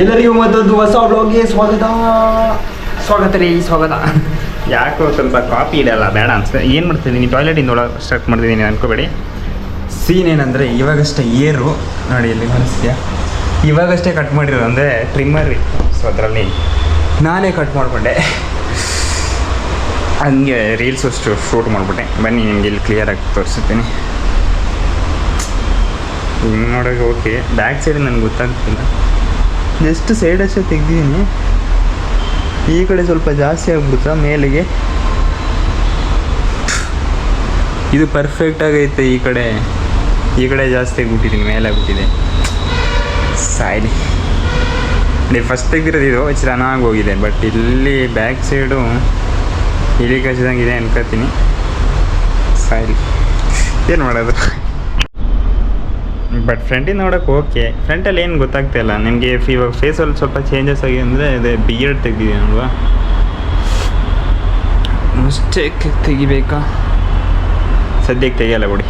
ಎಲ್ಲರಿಗೂ ಮತ್ತೊಂದು ಹೊಸ ಬ್ಲಾಗ್ಗೆ ಸ್ವಾಗತ ರೀ. ಯಾಕೋ ಸ್ವಲ್ಪ ಕಾಫಿ ಇದೆಲ್ಲ ಬೇಡ ಅನ್ಸುತ್ತೆ. ಏನು ಮಾಡ್ತಿದ್ದೀನಿ, ಟಾಯ್ಲೆಟಿಂದ ಒಳಗೆ ಸ್ಟಾರ್ಟ್ ಮಾಡ್ತಿದ್ದೀನಿ ಅನ್ಕೋಬೇಡಿ. ಸೀನ್ ಏನಂದರೆ ಇವಾಗಷ್ಟೇ ಏರು ನೋಡಿ ಇಲ್ಲಿ ಮನಸ್ಸಿಗೆ ಇವಾಗಷ್ಟೇ ಕಟ್ ಮಾಡಿರೋದು, ಅಂದರೆ ಟ್ರಿಮ್ಮರ್ ಇತ್ತು. ಸೊ ಅದರಲ್ಲಿ ನಾನೇ ಕಟ್ ಮಾಡಿಕೊಂಡೆ, ಹಂಗೆ ರೀಲ್ಸ್ ಅಷ್ಟು ಶೂಟ್ ಮಾಡಿಬಿಟ್ಟೆ. ಬನ್ನಿ ನಿಮಗೆ ಇಲ್ಲಿ ಕ್ಲಿಯರಾಗಿ ತೋರಿಸ್ತೀನಿ. ಹಿಂಗೆ ನೋಡೋಕೆ ಓಕೆ, ಬ್ಯಾಕ್ ಸೈಡ್ ನನಗೆ ಗೊತ್ತಾಗ್ತಿಲ್ಲ, ಜಸ್ಟ್ ಸೈಡ್ ಅಷ್ಟೇ ತೆಗ್ದಿದ್ದೀನಿ. ಈ ಕಡೆ ಸ್ವಲ್ಪ ಜಾಸ್ತಿ ಆಗ್ಬಿಡ್ತಾ ಮೇಲಿಗೆ, ಇದು ಪರ್ಫೆಕ್ಟಾಗೈತೆ. ಈ ಕಡೆ ಜಾಸ್ತಿ ಆಗಿಬಿಟ್ಟಿದ್ದೀನಿ, ಮೇಲೆ ಆಗ್ಬಿಟ್ಟಿದೆ. ಸಾಯ್ಲಿ, ನೀವು ಫಸ್ಟ್ ತೆಗ್ದಿರೋದು ಇದು ಚೆನ್ನಾಗಿ ಹೋಗಿದೆ, ಬಟ್ ಇಲ್ಲಿ ಬ್ಯಾಕ್ ಸೈಡು ಇಲಿ ಕಚ್ಚಿದಂಗಿದೆ ಅನ್ಕೋತೀನಿ. ಸಾಯ್ಲಿ, ಏನು ಮಾಡೋದು. ಬಟ್ ಫ್ರಂಟಿಂದ ನೋಡೋಕೆ ಓಕೆ. ಫ್ರಂಟಲ್ಲಿ ಏನು ಗೊತ್ತಾಗ್ತಾಯಿಲ್ಲ ನಿಮಗೆ. ಇವಾಗ ಫೇಸಲ್ಲಿ ಸ್ವಲ್ಪ ಚೇಂಜಸ್ ಆಗಿದೆ ಅಂದರೆ ಅದೇ ಬಿಯರ್ಡ್ ತೆಗ್ದಿದ್ದೀನಿ ಅಲ್ವಾ, ಮಿಸ್ಟೇಕ್ ತೆಗಿಬೇಕಾ, ಸದ್ಯಕ್ಕೆ ತೆಗಿಯಲ್ಲ ಬಿಡಿ.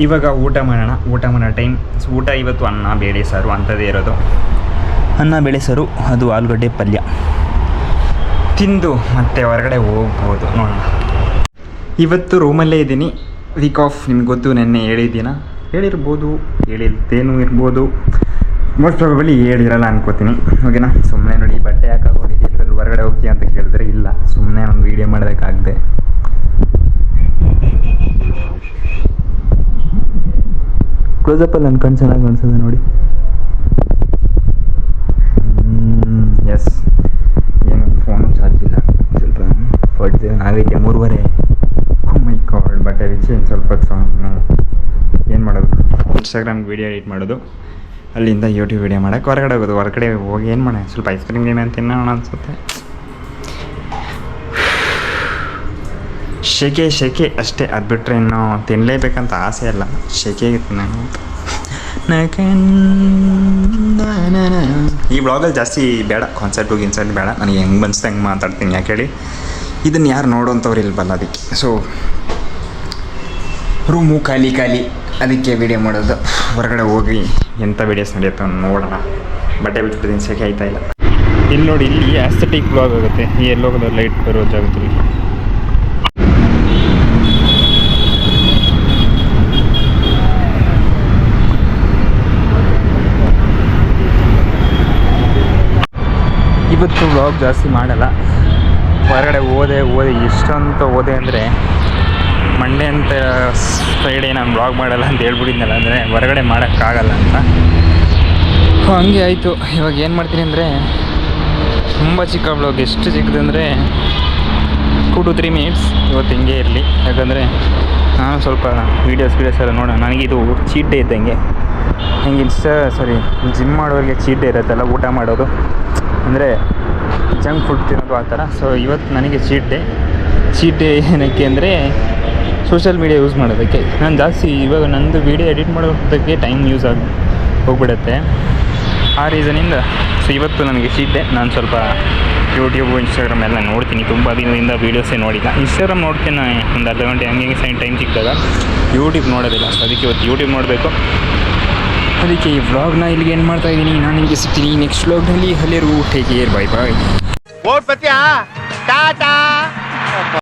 ಇವಾಗ ಊಟ ಮಾಡೋ ಟೈಮ್. ಊಟ ಇವತ್ತು ಅನ್ನ ಬೇಳೆ ಸಾರು ಅಂಥದ್ದೇ ಇರೋದು. ಅನ್ನ ಬೇಳೆ ಸಾರು, ಅದು ಆಲೂಗಡ್ಡೆ ಪಲ್ಯ ತಿಂದು ಮತ್ತೆ ಹೊರಗಡೆ ಹೋಗ್ಬೋದು. ನೋಡೋಣ. ಇವತ್ತು ರೂಮಲ್ಲೇ ಇದ್ದೀನಿ, ವೀಕ್ ಆಫ್. ನಿಮ್ಗೆ ಗೊತ್ತು, ನೆನ್ನೆ ಹೇಳಿರ್ಬೋದು, ಹೇಳಿದ್ದೇನೂ ಇರ್ಬೋದು. ಮೋಸ್ಟ್ ಪ್ರಾಬಬಲಿ ಹೇಳಿರಲ್ಲ ಅನ್ಕೋತೀನಿ. ಓಕೆನಾ. ಸುಮ್ಮನೆ ನೋಡಿ, ಬಟ್ಟೆ ಯಾಕೆ ಹಾಕೊಂಡಿದ್ದೀನಿ, ಹೊರಗಡೆ ಹೋಗ್ತೀಯ ಅಂತ ಕೇಳಿದ್ರೆ ಇಲ್ಲ, ಸುಮ್ಮನೆ ಒಂದು ವೀಡಿಯೋ ಮಾಡೋದಕ್ಕಾಗದೆ. ಕ್ಲೋಸಪ್ಪಲ್ಲಿ ನನ್ನ ಕಣ್ಣು ಚೆನ್ನಾಗಿ ಕಾಣಿಸ್ತದೆ ನೋಡಿ. ಎಸ್, ಏನು ಫೋನು ಚಾರ್ಜ್ ಇಲ್ಲ, ಸ್ವಲ್ಪ 47 ಆಗೈತೆ, 3:30. ಮೈ ಗಾಡ್. ಬಟ್ಟೆ ಬಿಚ್ಚಿ ಸ್ವಲ್ಪ ಏನು ಮಾಡೋದು, ಇನ್ಸ್ಟಾಗ್ರಾಮ್ಗೆ ವೀಡಿಯೋ ಎಡಿಟ್ ಮಾಡೋದು, ಅಲ್ಲಿಂದ ಯೂಟ್ಯೂಬ್ ವೀಡಿಯೋ ಮಾಡೋಕ್ಕೆ ಹೊರಗಡೆ ಹೋಗೋದು. ಹೊರಗಡೆ ಹೋಗಿ ಏನು ಮಾಡೋಣ, ಸ್ವಲ್ಪ ಐಸ್ ಕ್ರೀಮ್ ಗೇಮ್ ತಿನ್ನೋಣ ಅನಿಸುತ್ತೆ. ಶೆಕೆ ಅಷ್ಟೇ, ಅದು ಬಿಟ್ಟರೆ ಇನ್ನೂ ತಿನ್ನಲೇಬೇಕಂತ ಆಸೆ ಅಲ್ಲ, ಶೆಕೆಗೆ ನಾನು. ಈ ವ್ಲಾಗಲ್ಲಿ ಜಾಸ್ತಿ ಬೇಡ, ಕಾನ್ಸೆಪ್ಟು ಗಿನ್ಸೆಪ್ಟ್ ಬೇಡ, ನನಗೆ ಹೆಂಗೆ ಬನ್ನಿಸ್ತು ಹೆಂಗೆ ಮಾತಾಡ್ತೀನಿ. ಯಾಕೆ ಹೇಳಿ, ಇದನ್ನು ಯಾರು ನೋಡೋಂಥವ್ರು ಇಲ್ವಲ್ಲ, ಅದಕ್ಕೆ. ಸೊ ರೂಮು ಖಾಲಿ, ಅದಕ್ಕೆ ವೀಡಿಯೋ ಮಾಡೋದು. ಹೊರಗಡೆ ಹೋಗಿ ಎಂಥ ವೀಡಿಯೋಸ್ ನಡೆಯುತ್ತೋ ನೋಡೋಣ. ಬಟ್ಟೆ ಬಿಟ್ಬಿಟ್ಟಿದ್ದೀನಿ, ಸೆಕೆ ಆಯ್ತಾ ಇಲ್ಲ. ಇಲ್ಲಿ ನೋಡಿ, ಇಲ್ಲಿ ಆಸ್ಥೆಟಿಕ್ ಬ್ಲಾಗ್ ಆಗುತ್ತೆ. ಈ ಎಲ್ಲೋಗೋದು ಲೈಟ್ ಬರೋ ಜಾಗದಲ್ಲಿ. ಇವತ್ತು ವ್ಲಾಗ್ ಜಾಸ್ತಿ ಮಾಡಲ್ಲ. ಹೊರಗಡೆ ಓದೆ ಎಷ್ಟಂತ ಓದೆ ಅಂದರೆ, ಮಂಡೇ ಅಂತ ಫ್ರೈಡೇ ನಾನು ವ್ಲಾಗ್ ಮಾಡಲ್ಲ ಅಂತ ಹೇಳ್ಬಿಟ್ಟಿದ್ನಲ್ಲ, ಅಂದರೆ ಹೊರಗಡೆ ಮಾಡೋಕ್ಕಾಗಲ್ಲ ಅಂತ. ಹಂಗೆ ಆಯಿತು. ಇವಾಗ ಏನು ಮಾಡ್ತೀನಿ ಅಂದರೆ, ತುಂಬ ಚಿಕ್ಕ ವ್ಲಾಗ್. ಎಷ್ಟು ಚಿಕ್ಕದಂದರೆ 2 to 3 minutes ಇವತ್ತು ಹಿಂಗೆ ಇರಲಿ. ಯಾಕಂದರೆ ನಾನು ಸ್ವಲ್ಪ ವೀಡಿಯೋಸ್ ಎಲ್ಲ ನೋಡೋಣ. ನನಗಿದು ಚೀಟ್ ಡೇ ಇದ್ದಂಗೆ. ಹಿಂಗೆ ಜಿಮ್ ಮಾಡೋರಿಗೆ ಚೀಟ್ ಡೇ ಇರುತ್ತಲ್ಲ, ಊಟ ಮಾಡೋದು ಅಂದರೆ ಜಂಕ್ ಫುಡ್ ತಿನ್ನೋದು ಆ ಥರ. ಸೊ ಇವತ್ತು ನನಗೆ ಚೀಟ್ ಡೇ ಏನಕ್ಕೆ ಅಂದರೆ, ಸೋಷಿಯಲ್ ಮೀಡಿಯಾ ಯೂಸ್ ಮಾಡೋದಕ್ಕೆ. ನಾನು ಜಾಸ್ತಿ ಇವಾಗ ನಂದು ವೀಡಿಯೋ ಎಡಿಟ್ ಮಾಡೋದಕ್ಕೆ ಟೈಮ್ ಯೂಸ್ ಹೋಗ್ಬಿಡುತ್ತೆ. ಆ ರೀಸನಿಂದ ಸೊ ಇವತ್ತು ನನಗೆ ಚೀಟ್ ಡೇ. ನಾನು ಸ್ವಲ್ಪ ಯೂಟ್ಯೂಬು, ಇನ್ಸ್ಟಾಗ್ರಾಮ್ ಎಲ್ಲ ನೋಡ್ತೀನಿ. ತುಂಬ ದಿನದಿಂದ ವೀಡಿಯೋಸೇ ನೋಡಿಲ್ಲ. ಇನ್ಸ್ಟಾಗ್ರಾಮ್ ನೋಡ್ತೀನಿ ಒಂದು ಅರ್ಧ ಗಂಟೆ ಹಂಗೆ ಟೈಮ್ ಸಿಕ್ಕಿದಾಗ. ಯೂಟ್ಯೂಬ್ ನೋಡೋದಿಲ್ಲ. ಸೊ ಅದಕ್ಕೆ ಇವತ್ತು ಯೂಟ್ಯೂಬ್ ನೋಡಬೇಕು. ಅದಕ್ಕೆ ಈ ವ್ಲಾಗ್ನ ಇಲ್ಲಿಗೆ ಏನು ಮಾಡ್ತಾಯಿದ್ದೀನಿ. ನಾನು ನಿಮಗೆ ಸಿಗ್ತೀನಿ ನೆಕ್ಸ್ಟ್ ವ್ಲಾಗ್ನಲ್ಲಿ. ಅಲ್ಲಿರು ಟೇಕ್ ಕೇರ್, ಬೈ ಬಾಯ್.